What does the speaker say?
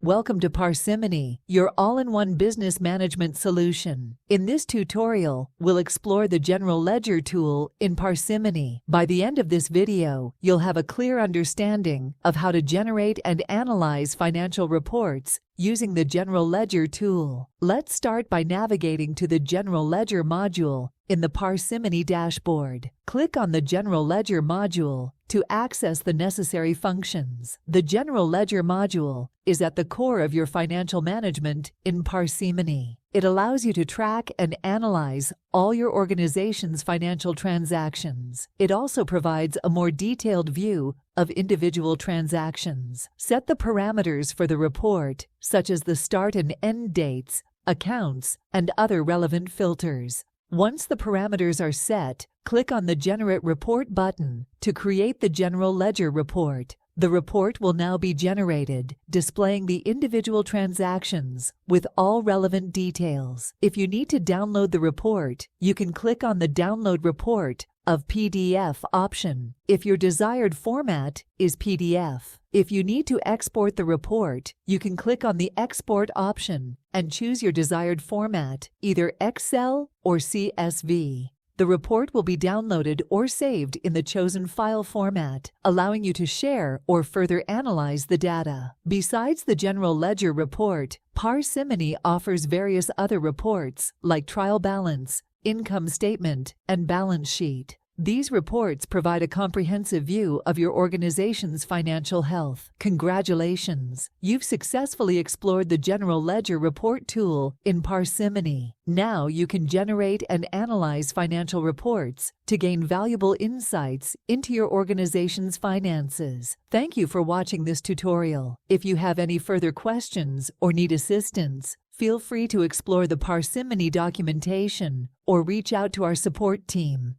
Welcome to Parsimony, your all-in-one business management solution. In this tutorial, we'll explore the General Ledger tool in Parsimony. By the end of this video, you'll have a clear understanding of how to generate and analyze financial reports using the General Ledger tool. Let's start by navigating to the General Ledger module in the Parsimony dashboard. Click on the General Ledger module to access the necessary functions. The General Ledger module is at the core of your financial management in Parsimony. It allows you to track and analyze all your organization's financial transactions. It also provides a more detailed view of individual transactions. Set the parameters for the report, such as the start and end dates, accounts, and other relevant filters. Once the parameters are set, click on the Generate Report button to create the General Ledger report. The report will now be generated, displaying the individual transactions with all relevant details. If you need to download the report, you can click on the Download Report of PDF option if your desired format is PDF. If you need to export the report, you can click on the Export option and choose your desired format, either Excel or CSV. The report will be downloaded or saved in the chosen file format, allowing you to share or further analyze the data. Besides the General Ledger report, Parsimony offers various other reports like trial balance, income statement, and balance sheet. These reports provide a comprehensive view of your organization's financial health. Congratulations! You've successfully explored the General Ledger report tool in Parsimony. Now you can generate and analyze financial reports to gain valuable insights into your organization's finances. Thank you for watching this tutorial. If you have any further questions or need assistance, feel free to explore the Parsimony documentation or reach out to our support team.